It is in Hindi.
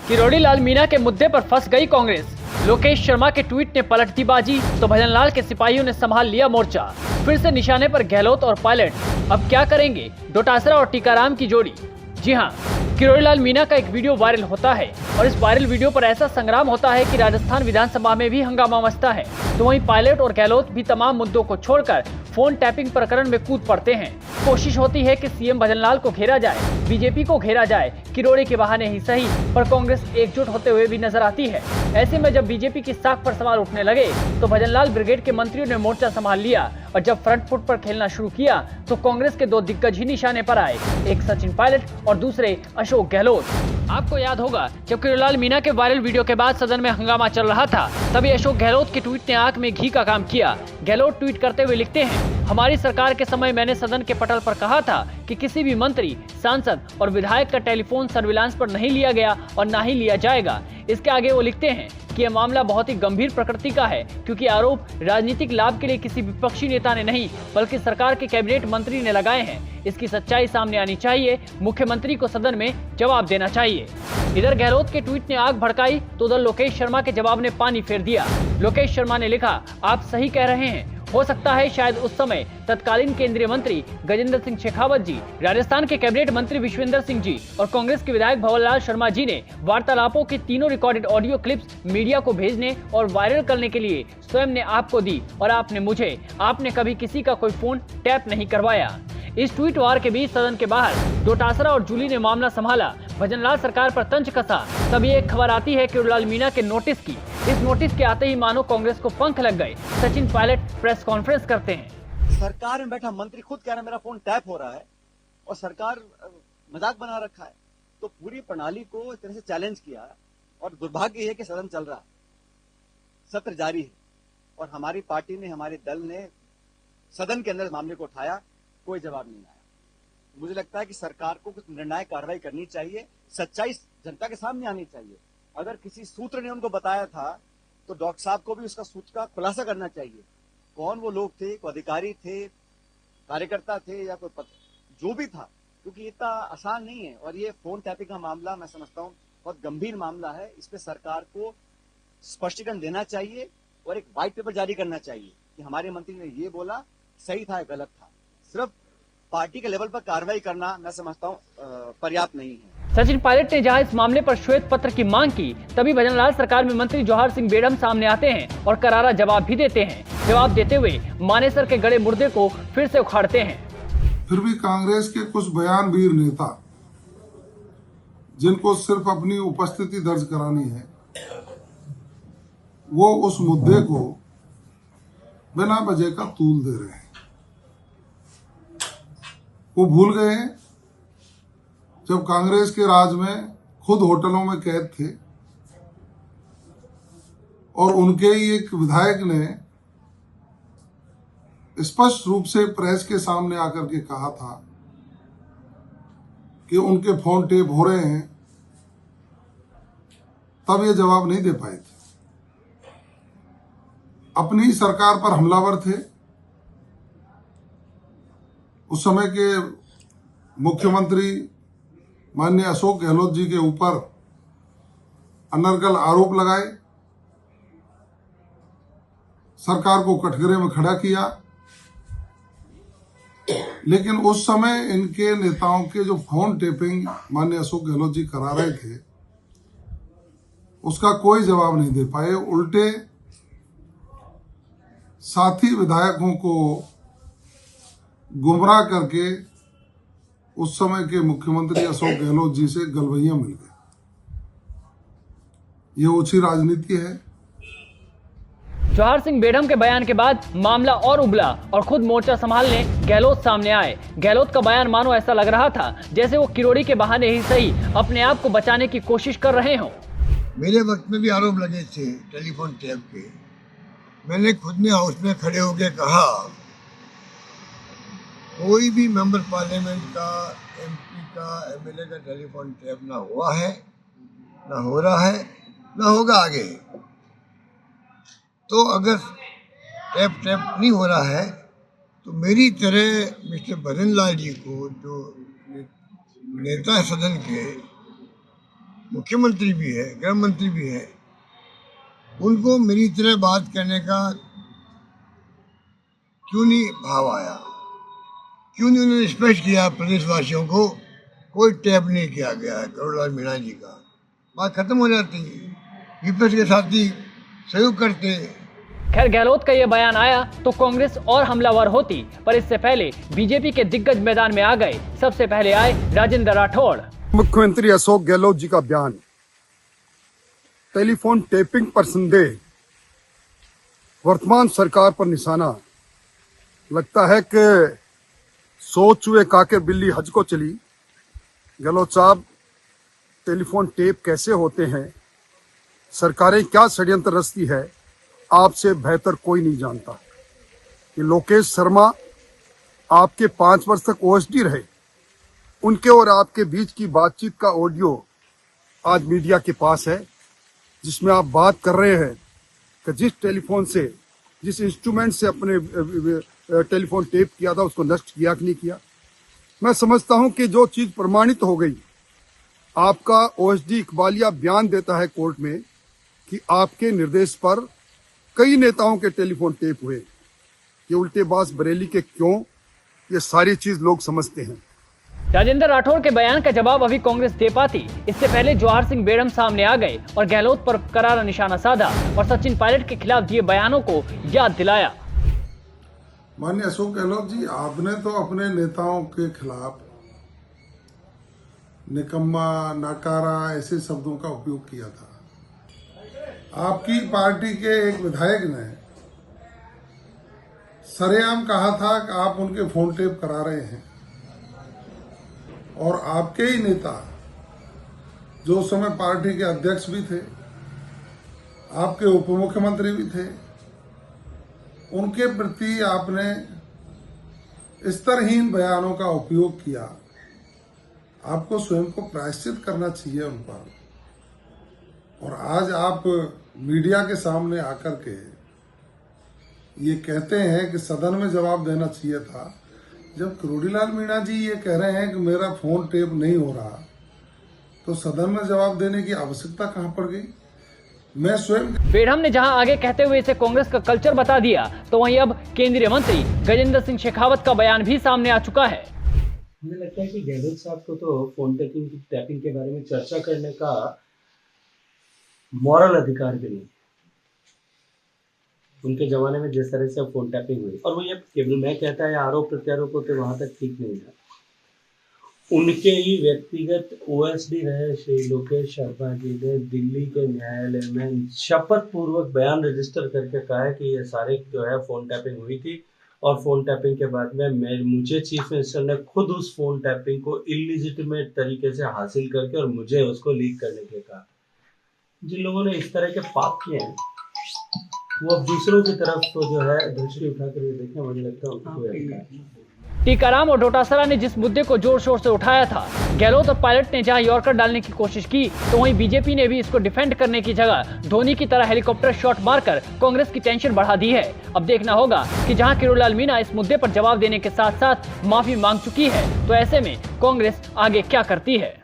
किरोड़ी लाल मीणा के मुद्दे पर फंस गई कांग्रेस। लोकेश शर्मा के ट्वीट ने पलट दी बाजी तो भजनलाल के सिपाहियों ने संभाल लिया मोर्चा। फिर से निशाने पर गहलोत और पायलट। अब क्या करेंगे डोटासरा और टीकाराम की जोड़ी? जी हां, किरोड़ी लाल मीणा का एक वीडियो वायरल होता है और इस वायरल वीडियो पर ऐसा संग्राम होता है कि राजस्थान विधानसभा में भी हंगामा मचता है। तो वहीं पायलट और गहलोत भी तमाम मुद्दों को छोड़कर फोन टैपिंग प्रकरण में कूद पड़ते हैं। कोशिश होती है कि सीएम भजनलाल को घेरा जाए, बीजेपी को घेरा जाए, किरोड़ी के बहाने ही सही, पर कांग्रेस एकजुट होते हुए भी नजर आती है। ऐसे में जब बीजेपी की साख पर सवाल उठने लगे तो भजनलाल ब्रिगेड के मंत्रियों ने मोर्चा संभाल लिया और जब फ्रंट फुट पर खेलना शुरू किया तो कांग्रेस के दो दिग्गज ही निशाने पर आए, एक सचिन पायलट और दूसरे अशोक गहलोत। आपको याद होगा जब किरोड़ी लाल मीणा के वायरल वीडियो के बाद सदन में हंगामा चल रहा था, तभी अशोक गहलोत के ट्वीट ने आंख में घी का काम किया। गहलोत ट्वीट करते हुए लिखते हैं, हमारी सरकार के समय मैंने सदन के पटल पर कहा था कि किसी भी मंत्री, सांसद और विधायक का टेलीफोन सर्विलांस पर नहीं लिया गया और ना ही लिया जाएगा। इसके आगे वो लिखते हैं कि यह मामला बहुत ही गंभीर प्रकृति का है क्योंकि आरोप राजनीतिक लाभ के लिए किसी विपक्षी नेता ने नहीं बल्कि सरकार के कैबिनेट मंत्री ने लगाए हैं। इसकी सच्चाई सामने आनी चाहिए, मुख्यमंत्री को सदन में जवाब देना चाहिए। इधर गहलोत के ट्वीट ने आग भड़काई तो उधर लोकेश शर्मा के जवाब ने पानी फेर दिया। लोकेश शर्मा ने लिखा, आप सही कह रहे हैं, हो सकता है शायद उस समय तत्कालीन केंद्रीय मंत्री गजेंद्र सिंह शेखावत जी, राजस्थान के कैबिनेट मंत्री विश्वेंद्र सिंह जी और कांग्रेस के विधायक भंवरलाल शर्मा जी ने वार्तालापों की तीनों रिकॉर्डेड ऑडियो क्लिप्स मीडिया को भेजने और वायरल करने के लिए स्वयं ने आपको दी और आपने मुझे। आपने कभी किसी का कोई फोन टैप नहीं करवाया। इस ट्वीट वार के बीच सदन के बाहर डोटासरा और जूली ने मामला संभाला, भजनलाल सरकार पर तंज कसा। तभी एक खबर आती है किरोड़ी लाल मीणा के नोटिस की। इस नोटिस के आते ही मानो कांग्रेस को पंख लग गए। सचिन पायलट प्रेस कॉन्फ्रेंस करते हैं। सरकार में बैठा मंत्री खुद कह रहा है मेरा फोन टैप हो रहा है और सरकार मजाक बना रखा है, तो पूरी प्रणाली को एक तरह से चैलेंज किया और दुर्भाग्य है कि सदन चल रहा है, सत्र जारी है और हमारी पार्टी ने, हमारे दल ने सदन के अंदर मामले को उठाया, कोई जवाब नहीं आया। मुझे लगता है कि सरकार को कुछ निर्णायक कार्रवाई करनी चाहिए, सच्चाई जनता के सामने आनी चाहिए। अगर किसी सूत्र ने उनको बताया था तो डॉक्टर साहब को भी उसका सूत्र का खुलासा करना चाहिए। कौन वो लोग थे, कोई अधिकारी थे, कार्यकर्ता थे या कोई जो भी था, क्योंकि इतना आसान नहीं है। और ये फोन टैपिंग का मामला मैं समझता हूँ बहुत गंभीर मामला है। इस पे सरकार को स्पष्टीकरण देना चाहिए और एक व्हाइट पेपर जारी करना चाहिए कि हमारे मंत्री ने ये बोला, सही था या गलत था। सिर्फ पार्टी के लेवल पर कार्रवाई करना मैं समझता हूँ पर्याप्त नहीं है। सचिन पायलट ने जहां इस मामले पर श्वेत पत्र की मांग की, तभी भजनलाल सरकार में मंत्री जौहर सिंह बेढ़म सामने आते हैं और करारा जवाब भी देते हैं। जवाब देते हुए मानेसर के गड़े मुर्दे को फिर से उखाड़ते हैं। फिर भी कांग्रेस के कुछ बयानवीर नेता, जिनको सिर्फ अपनी उपस्थिति दर्ज करानी है, वो उस मुद्दे को बिना वजह का तूल दे रहे हैं। वो भूल गए हैं जब कांग्रेस के राज में खुद होटलों में कैद थे और उनके ही एक विधायक ने स्पष्ट रूप से प्रेस के सामने आकर के कहा था कि उनके फोन टेप हो रहे हैं, तब ये जवाब नहीं दे पाए थे। अपनी सरकार पर हमलावर थे। उस समय के मुख्यमंत्री माननीय अशोक गहलोत जी के ऊपर अनर्गल आरोप लगाए, सरकार को कटघरे में खड़ा किया, लेकिन उस समय इनके नेताओं के जो फोन टेपिंग माननीय अशोक गहलोत जी करा रहे थे, उसका कोई जवाब नहीं दे पाए। उल्टे साथी विधायकों को गुमराह करके उस समय के मुख्यमंत्री अशोक गहलोत जी से गलवैया मिल गए। ये ओछी राजनीति है। जौहर सिंह बेढ़म के बयान के बाद मामला और उबला और खुद मोर्चा संभालने गहलोत सामने आए। गहलोत का बयान मानो ऐसा लग रहा था जैसे वो किरोड़ी के बहाने ही सही अपने आप को बचाने की कोशिश कर रहे हों। मेरे वक्त में भी आरोप लगे थे टेलीफोन टैप के। मैंने खुद में हाउस में खड़े होकर कहा, कोई भी मेंबर पार्लियामेंट का, एमपी का, एमएलए का टेलीफोन टैप ना हुआ है, ना हो रहा है, ना होगा आगे। तो अगर टैप नहीं हो रहा है तो मेरी तरह मिस्टर भजनलाल जी को, जो नेता है सदन के, मुख्यमंत्री भी है, गृह मंत्री भी है, उनको मेरी तरह बात करने का क्यों नहीं भाव आया? क्यों नहीं उन्होंने स्पष्ट किया प्रदेशवासियों को कोई टैप नहीं किया गया है करोड़लाल मीणा जी का? बात खत्म हो जाती है, विपक्ष के साथी सहयोग करते। खैर, गहलोत का ये बयान आया तो कांग्रेस और हमलावर होती, पर इससे पहले बीजेपी के दिग्गज मैदान में आ गए। सबसे पहले आए राजेंद्र राठौड़। मुख्यमंत्री अशोक गहलोत जी का बयान, टेलीफोन टेपिंग पर संदेह, वर्तमान सरकार पर निशाना। लगता है कि सो चूहे काके बिल्ली हज को चली। गहलोत साहब, टेलीफोन टेप कैसे होते हैं, सरकारें क्या षड्यंत्र रचती है, आपसे बेहतर कोई नहीं जानता। ये लोकेश शर्मा आपके 5 वर्ष तक ओएसडी रहे, उनके और आपके बीच की बातचीत का ऑडियो आज मीडिया के पास है, जिसमें आप बात कर रहे हैं कि जिस टेलीफोन से, जिस इंस्ट्रूमेंट से अपने टेलीफोन टेप किया था उसको नष्ट किया कि नहीं किया। मैं समझता हूं कि जो चीज प्रमाणित हो गई, आपका ओएसडी इकबालिया बयान देता है कोर्ट में कि आपके निर्देश पर कई नेताओं के टेलीफोन टेप हुए। ये उल्टे बास बरेली के क्यों, ये सारी चीज लोग समझते हैं। राजेंद्र राठौड़ के बयान का जवाब अभी कांग्रेस दे पाती, इससे पहले जवाहर सिंह बेड़म सामने आ गए और गहलोत पर करारा निशाना साधा और सचिन पायलट के खिलाफ दिए बयानों को याद दिलाया। माननीय अशोक गहलोत जी, आपने तो अपने नेताओं के खिलाफ निकम्मा, नाकारा ऐसे शब्दों का उपयोग किया था। आपकी पार्टी के एक विधायक ने सरेआम कहा था कि आप उनके फोन टेप करा रहे हैं, और आपके ही नेता जो उस समय पार्टी के अध्यक्ष भी थे, आपके उप मुख्यमंत्री भी थे, उनके प्रति आपने स्तरहीन बयानों का उपयोग किया। आपको स्वयं को प्रायश्चित करना चाहिए उन पर। और आज आप मीडिया के सामने आकर के ये कहते हैं कि सदन में जवाब देना चाहिए था, जब करोड़ीलाल मीणा जी ये कह रहे हैं कि मेरा फोन टेप नहीं हो रहा, तो सदन में जवाब देने की आवश्यकता कहां पड़ गई? मैं स्वयं। बेड़म ने जहां आगे कहते हुए इसे कांग्रेस का कल्चर बता दिया, तो वहीं अब केंद्रीय मंत्री गजेंद्र सिंह शेखावत का बयान भी सामने आ चुका है। मुझे लगता है कि गहलोत साहब को तो फोन टैपिंग के बारे में चर्चा करने का मॉरल अधिकार भी नहीं। उनके जमाने में जिस तरह से फोन टैपिंग हुई, और वो ये केवल मैं कहता है आरोप प्रत्यारोप होते वहां तक ठीक नहीं था। उनके ही व्यक्तिगत ओएसडी रहे श्री लोकेश शर्मा जी ने दिल्ली के न्यायालय में शपथ पूर्वक बयान रजिस्टर करके कहा है कि ये सारे जो है फोन टैपिंग हुई थी, और फोन टैपिंग के बाद में मुझे चीफ मिनिस्टर ने खुद उस फोन टैपिंग को इलिजिटिमेट तरीके से हासिल करके और मुझे उसको लीक करने के कहा। जिन लोगों ने इस तरह के पाप किए हैं वो अब दूसरों की तरफ तो जो है दृष्टि उठाकर देखें, मुझे लगता है उनको है। टीकाराम और डोटासरा ने जिस मुद्दे को जोर शोर से उठाया था, गहलोत और पायलट ने जहां यॉर्कर डालने की कोशिश की, तो वहीं बीजेपी ने भी इसको डिफेंड करने की जगह धोनी की तरह हेलीकॉप्टर शॉट मारकर कांग्रेस की टेंशन बढ़ा दी है। अब देखना होगा कि जहां करोड़ीलाल मीणा इस मुद्दे पर जवाब देने के साथ साथ माफी मांग चुकी है, तो ऐसे में कांग्रेस आगे क्या करती है।